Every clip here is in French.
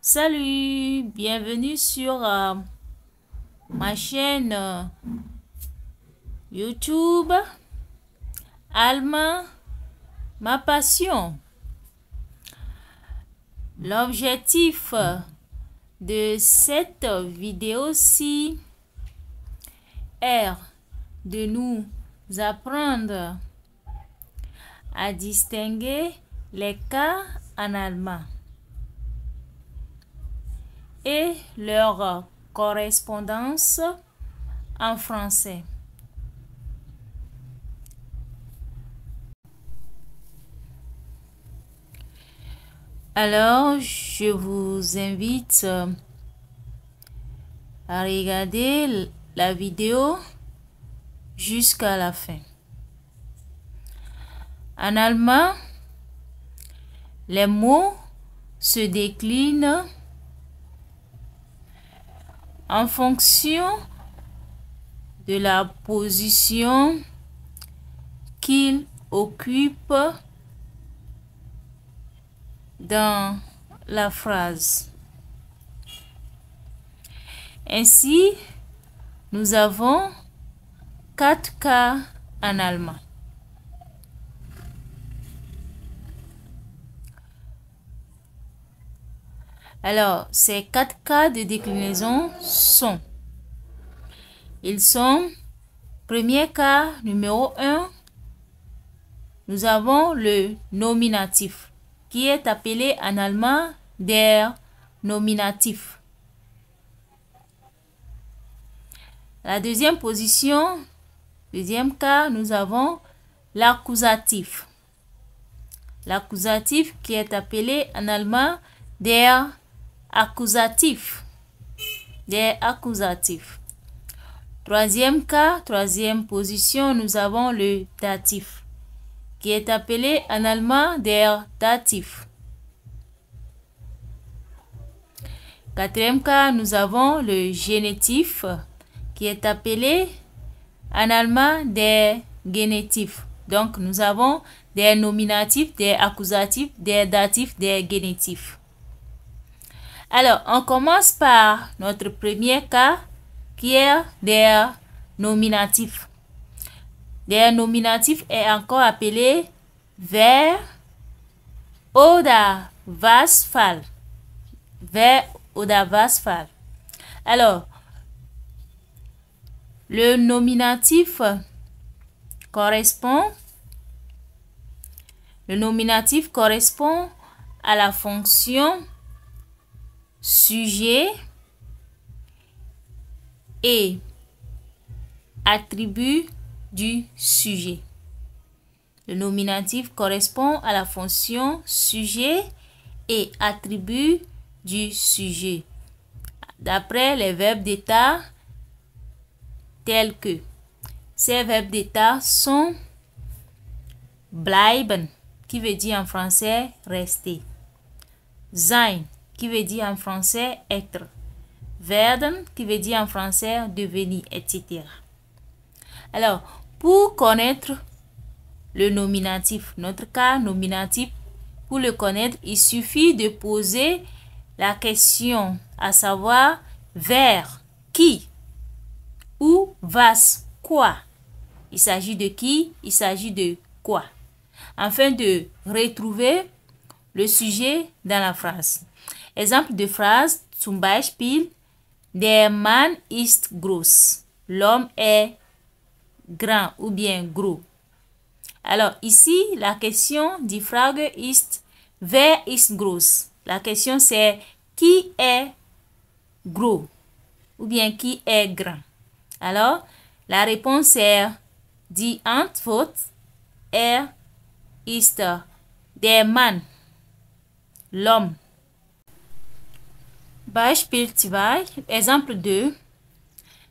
Salut, bienvenue sur ma chaîne YouTube Alma, ma passion. L'objectif de cette vidéo-ci est de nous apprendre à distinguer les cas en allemand et leur correspondance en français. Alors, je vous invite à regarder la vidéo jusqu'à la fin. En allemand, les mots se déclinent en fonction de la position qu'ils occupent dans la phrase. Ainsi, nous avons 4 cas en allemand. Alors, ces 4 cas de déclinaison sont, premier cas numéro 1, nous avons le nominatif, qui est appelé en allemand der Nominatif. La deuxième position, deuxième cas, nous avons l'accusatif. L'accusatif qui est appelé en allemand der Akkusativ. Der Akkusativ. Troisième cas, troisième position, nous avons le datif, qui est appelé en allemand der Dativ. Quatrième cas, nous avons le génitif, qui est appelé en allemand der Genitiv. Donc, nous avons des nominatifs, des accusatifs, des datifs, des génitifs. Alors, on commence par notre premier cas, qui est der nominatif. Der nominatif est encore appelé wer oder was fall. Wer oder was fall. Alors, le nominatif correspond à la fonction sujet et attribut du sujet. Le nominatif correspond à la fonction sujet et attribut du sujet. D'après les verbes d'état tels que ces verbes d'état sont bleiben, qui veut dire en français rester, sein, qui veut dire en français être, werden, qui veut dire en français devenir, etc. Alors, pour connaître le nominatif, notre cas nominatif, pour le connaître, il suffit de poser la question, à savoir vers, qui, ou was, quoi. Il s'agit de qui, il s'agit de quoi, afin de retrouver le sujet dans la phrase. Exemple de phrase, zum Beispiel, der Mann ist groß. L'homme est grand ou bien gros. Alors ici, la question, die Frage ist, wer ist groß? La question c'est, qui est gros? Ou bien qui est grand? Alors, la réponse est, die Antwort ist der Mann, l'homme. Beispiel 2, exemple 2.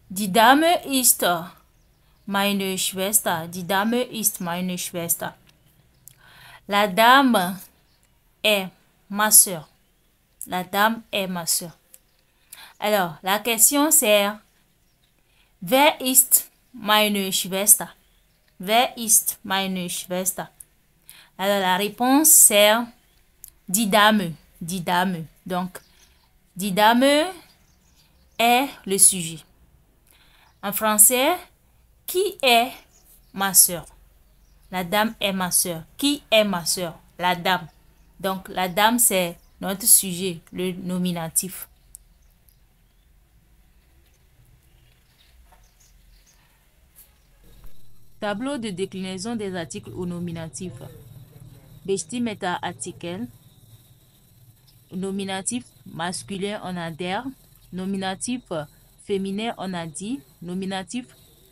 Die Dame ist meine Schwester. Die Dame ist meine Schwester. La dame est ma soeur. La dame est ma soeur. Alors, la question c'est, wer ist meine Schwester? Wer ist meine Schwester? Alors, la réponse c'est die Dame. Die Dame. Donc, Die Dame est le sujet. En français, qui est ma soeur? La dame est ma soeur. Qui est ma soeur? La dame. Donc, la dame, c'est notre sujet, le nominatif. Tableau de déclinaison des articles au nominatif. Bestimmeta-Artikel. Nominatif masculin, on a der. Nominatif féminin, on a die. Nominatif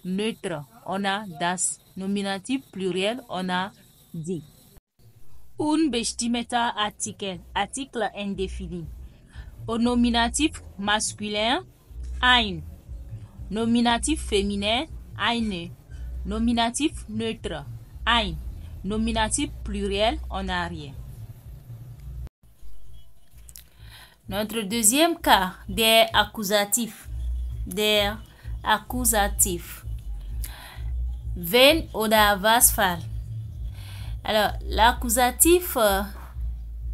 neutre, on a das. Nominatif pluriel, on a die. Unbestimmter-Artikel, article indéfini. Au nominatif masculin, ein. Nominatif féminin, eine. Nominatif neutre, ein. Nominatif pluriel, on n'a rien. Notre deuxième cas, der accusatif. Der accusatif. Wen oder was fall. Alors, l'accusatif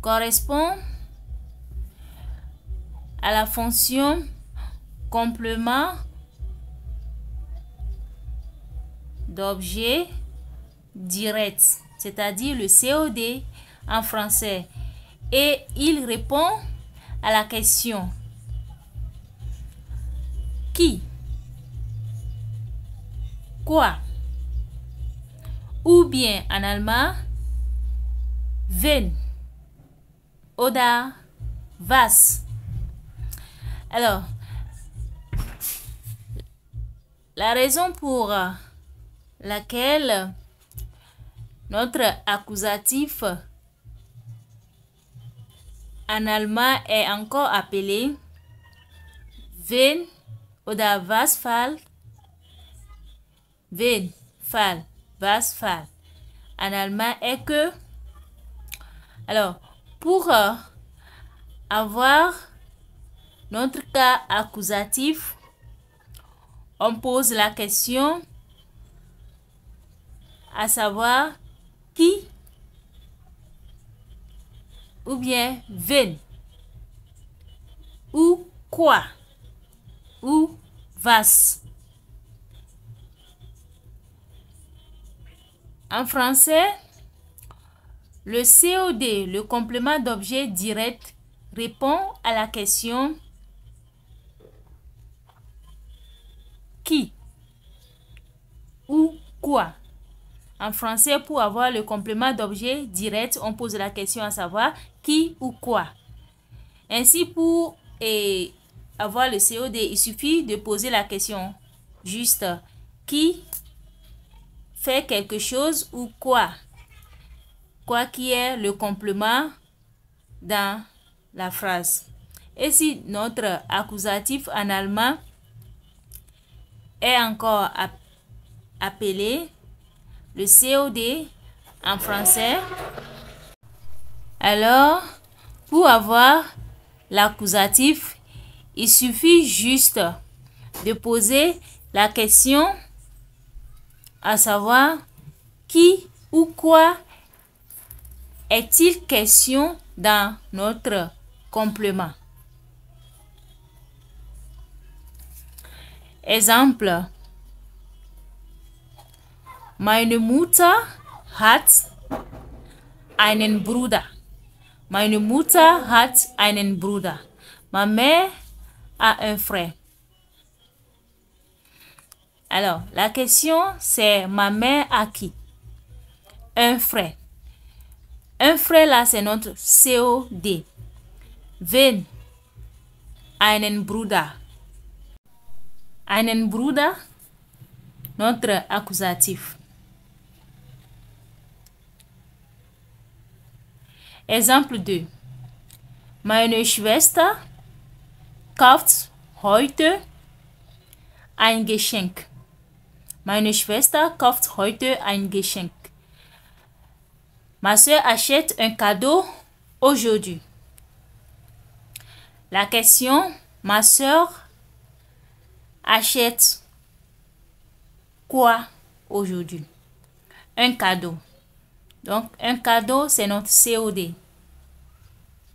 correspond à la fonction complément d'objet direct, c'est-à-dire le COD en français. Et il répond à la question qui, quoi, ou bien en allemand wen oder was. Alors, la raison pour laquelle notre accusatif en allemand est encore appelé wen oder was fall, wen fall, was fall en allemand est que, alors, pour avoir notre cas accusatif, on pose la question à savoir qui ou bien wen ou quoi ou was. En français, le COD, le complément d'objet direct, répond à la question qui ou quoi. En français, pour avoir le complément d'objet direct, on pose la question à savoir qui ou quoi. Ainsi, pour avoir le COD, il suffit de poser la question juste qui fait quelque chose ou quoi. Quoi qui est le complément dans la phrase. Et si notre accusatif en allemand est encore appelé le COD en français, alors pour avoir l'accusatif, il suffit juste de poser la question à savoir qui ou quoi est-il question dans notre complément. Exemple: Meine Mutter hat einen Bruder. Meine Mutter hat einen Bruder. Ma mère a un frère. Alors, la question c'est ma mère a qui? Un frère. Un frère là, c'est notre COD. Wen? Einen Bruder. Einen Bruder, notre accusatif. Exemple 2. Meine Schwester kauft heute ein Geschenk. Meine Schwester kauft heute ein Geschenk. Ma soeur achète un cadeau aujourd'hui. La question, ma soeur achète quoi aujourd'hui? Un cadeau. Donc, un cadeau, c'est notre COD.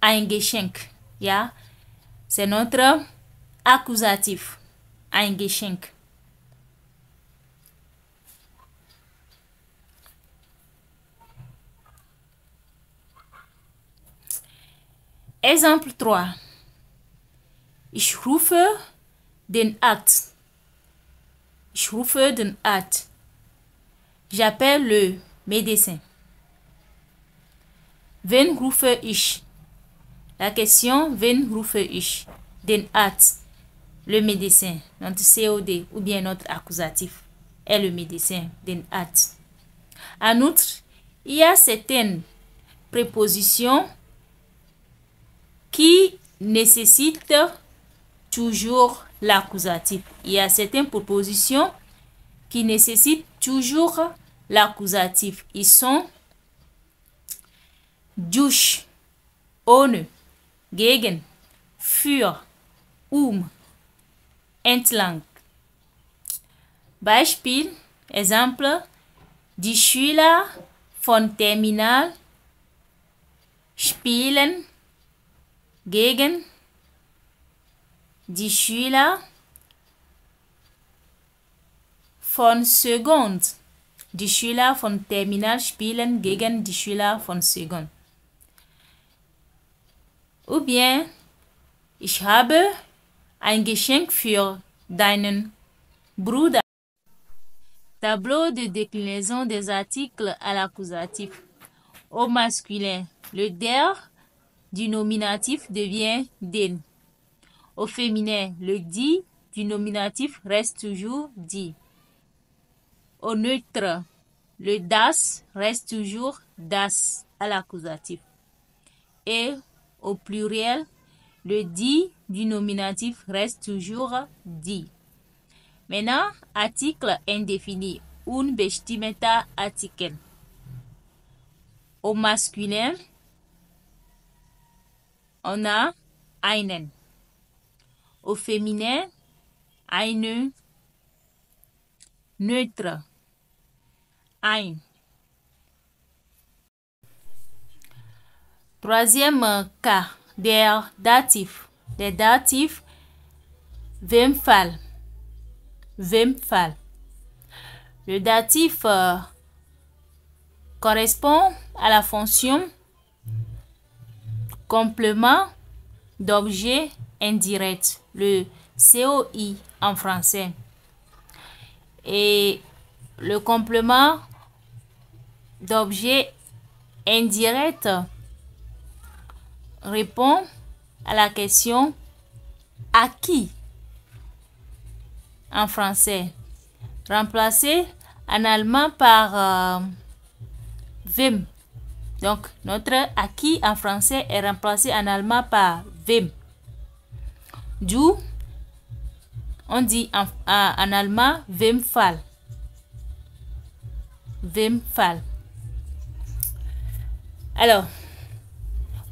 Ein Geschenk. Yeah? c'est notre accusatif. Ein Geschenk. Exemple 3. Ich rufe den Arzt. Ich rufe den Arzt. J'appelle le médecin. Wen rufe ich? La question, wen rufe ich? Den Arzt. Le médecin. Notre COD ou bien notre accusatif est le médecin. Den Arzt. En outre, il y a certaines prépositions qui nécessitent toujours l'accusatif. Il y a certaines propositions qui nécessitent toujours l'accusatif. Ils sont durch, ohne, gegen, für, entlang. Beispiel, Exemple, die Schüler von Terminal spielen gegen die Schüler von Second. Die Schüler von Terminal spielen gegen die Schüler von Second. Ou bien, ich habe ein Geschenk für deinen Bruder. Tableau de déclinaison des articles à l'accusatif. Au masculin, le der du nominatif devient den. Au féminin, le die du nominatif reste toujours die. Au neutre, le das reste toujours das à l'accusatif. Et au pluriel, le die du nominatif reste toujours die. Maintenant, article indéfini, unbestimmter Artikel. Au masculin, on a einen. Au féminin, eine. Neutre, ein. Troisième cas, der Dativ. Der Dativ, Wemfall. Wemfall. Le datif correspond à la fonction complément d'objet indirect, le COI en français. Et le complément d'objet indirect répond à la question à qui en français, remplacé en allemand par wem. Donc, notre à qui en français est remplacé en allemand par wem. D'où on dit en allemand wem fall. Wem fall. Alors,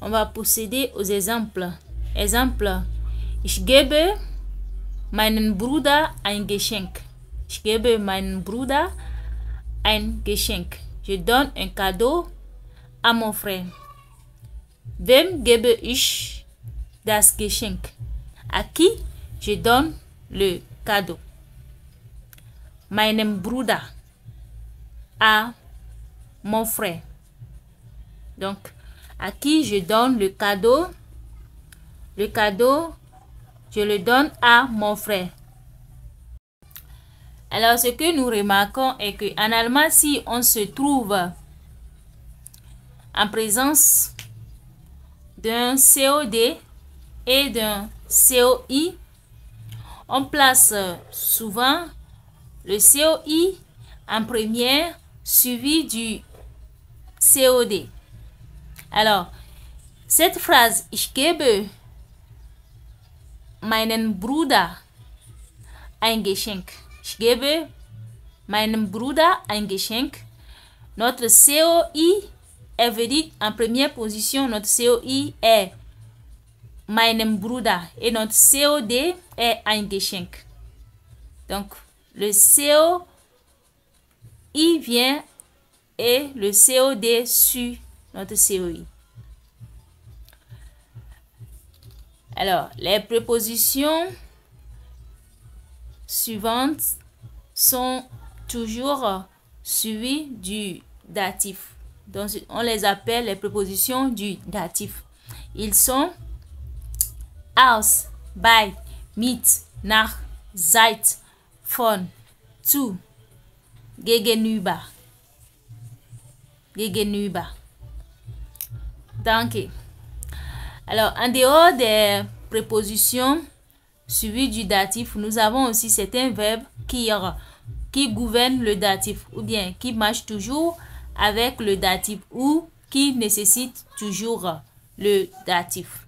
on va procéder aux exemples. Exemple, ich gebe meinen Bruder ein Geschenk. Ich gebe meinem Bruder ein Geschenk. Je donne un cadeau à mon frère. Wem gebe ich das Geschenk? À qui je donne le cadeau? Meinem Bruder. À mon frère. Donc, à qui je donne le cadeau? Le cadeau, je le donne à mon frère. Alors, ce que nous remarquons est qu'en allemand, si on se trouve en présence d'un COD et d'un COI, on place souvent le COI en première, suivi du COD. Alors, cette phrase, ich gebe meinen Bruder ein Geschenk. Ich gebe meinem Bruder ein Geschenk. Notre COI est venu en première position. Notre COI est meinem Bruder et notre COD est ein Geschenk. Donc, le COI vient et le COD suit notre COI. Alors, les prépositions suivantes sont toujours suivies du datif. Donc, on les appelle les prépositions du datif. Ils sont aus, bei, mit, nach, seit, von, zu, gegenüber. Gegenüber. Danke. Alors, en dehors des prépositions suivies du datif, nous avons aussi certains verbes qui gouvernent le datif ou bien qui marchent toujours avec le datif ou qui nécessitent toujours le datif.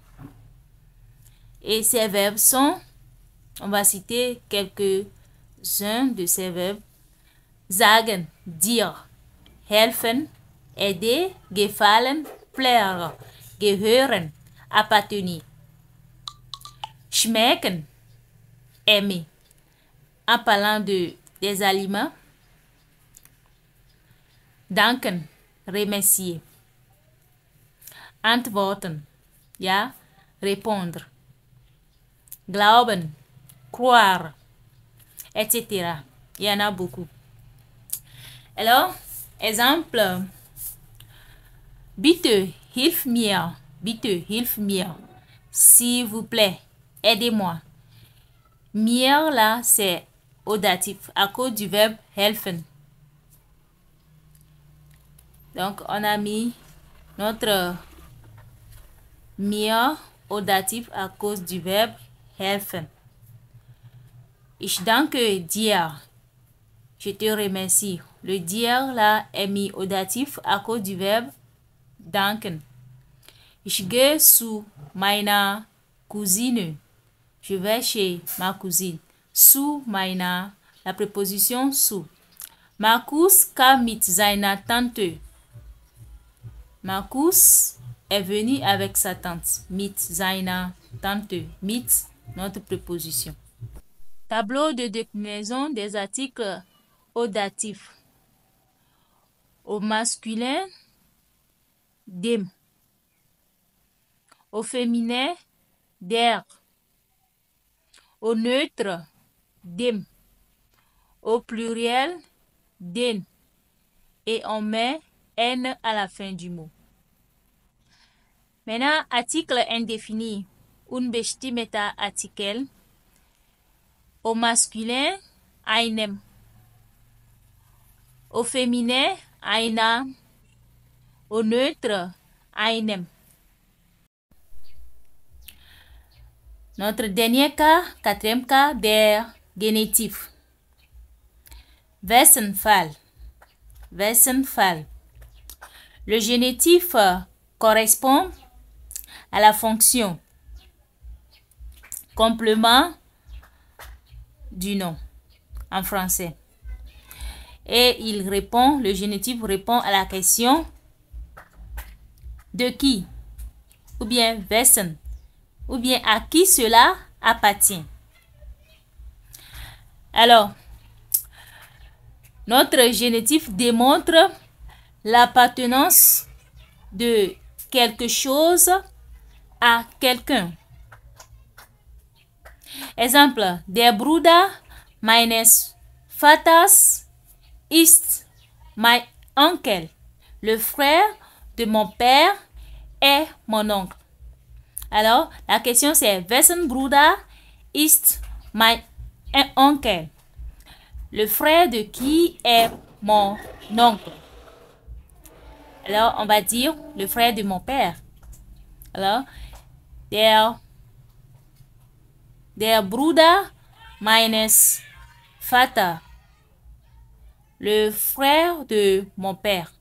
Et ces verbes sont, on va citer quelques-uns de ces verbes. Sagen, dire, helfen, aider, gefallen, plaire, gehören, appartenir. Schmecken, aimer. En parlant des aliments. Danken, remercier. Antworten, ja, répondre. Glauben, croire, etc. Il y en a beaucoup. Alors, exemple. Bitte, hilf mir. Bitte, hilf mir. S'il vous plaît, aidez-moi. Mir, là, c'est au datif à cause du verbe helfen. Donc, on a mis notre mir au datif à cause du verbe helfen. Ich danke dir. Je te remercie. Le dire là est mis au datif à cause du verbe danken. Ich gehe zu meiner Cousine. Je vais chez ma cousine. Zu meiner, la préposition zu. Markus kam mit seiner Tante. Markus est venu avec sa tante. Mit seiner Tante. Mit, notre préposition. Tableau de déclinaison des articles au datif. Au masculin, dem. Au féminin, der. Au neutre, dem. Au pluriel, den. Et on met n à la fin du mot. Maintenant, article indéfini, unbestimmter Artikel. Au masculin, einem. Au féminin, einer. Au neutre, einem. Notre dernier cas, quatrième cas, der Genitiv. Wessen Fall. Wessen Fall. Le génitif correspond à la fonction complément du nom en français. Et le génitif répond à la question de qui, ou bien wessen, ou bien à qui cela appartient. Alors, notre génitif démontre l'appartenance de quelque chose à quelqu'un. Exemple, der Bruder meines Vaters ist mein Onkel. Le frère de mon père est mon oncle. Alors, la question c'est wessen Bruder ist mein Onkel? Le frère de qui est mon oncle? Alors, on va dire le frère de mon père. Alors, der Bruder meines Vaters. Le frère de mon père.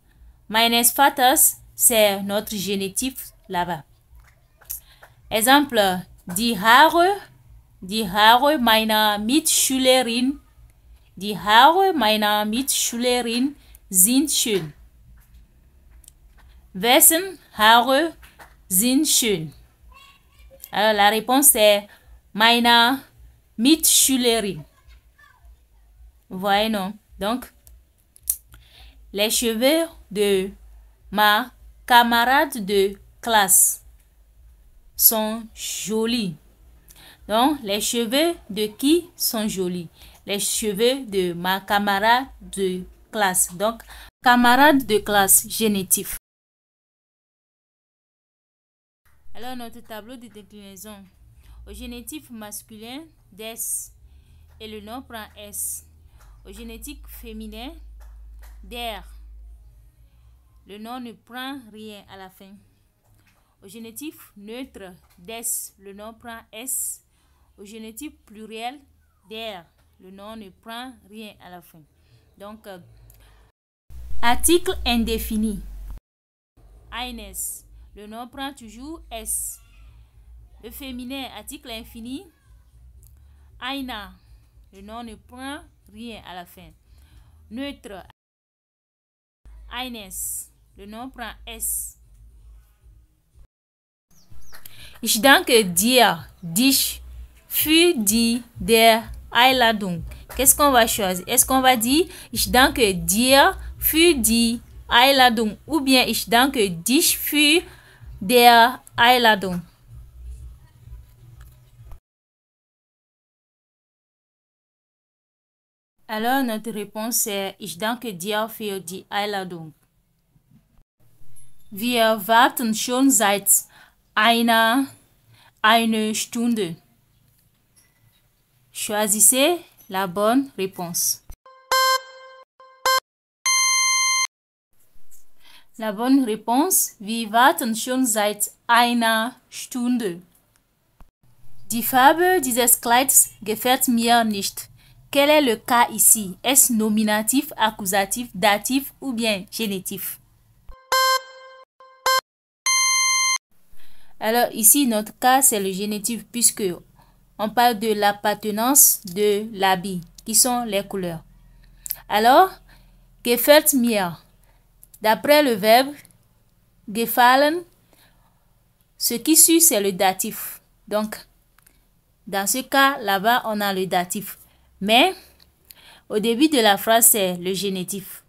Meines Vaters, c'est notre génitif là-bas. Exemple, die Haare meiner Mitschülerin. Die Haare meiner Mitschülerin sind schön. Wessen Haare sind schön? Alors, la réponse est meiner Mitschülerin. Vous voyez, non? Donc, les cheveux de ma camarade de classe sont jolis. Donc, les cheveux de qui sont jolis? Les cheveux de ma camarade de classe. Donc, camarade de classe, génitif. Alors, notre tableau de déclinaison. Au génitif masculin, des et le nom prend S. Au génitif féminin, der. Le nom ne prend rien à la fin. Au génitif neutre, des. Le nom prend S. Au génitif pluriel, der. Le nom ne prend rien à la fin. Donc, article indéfini. Eines. Le nom prend toujours S. Le féminin, article infini. Aina. Le nom ne prend rien à la fin. Neutre. Eines. Le nom prend S. Ich danke dir, dich, für die, der Einladung. Qu'est-ce qu'on va choisir? Est-ce qu'on va dire Ich danke dir für die Einladung ou bien Ich danke dich für der Einladung? Alors, notre réponse est Ich danke dir für die Einladung. Wir warten schon seit eine Stunde. Choisissez la bonne réponse. La bonne réponse, wir warten schon seit einer Stunde. Die Farbe dieses Kleids gefällt mir nicht. Quel est le cas ici? Est-ce nominatif, accusatif, datif ou bien génitif? Alors ici, notre cas, c'est le génitif puisque on parle de l'appartenance de l'habit, qui sont les couleurs. Alors, gefällt mir. D'après le verbe gefallen, ce qui suit, c'est le datif. Donc, dans ce cas, là-bas, on a le datif. Mais, au début de la phrase, c'est le génitif.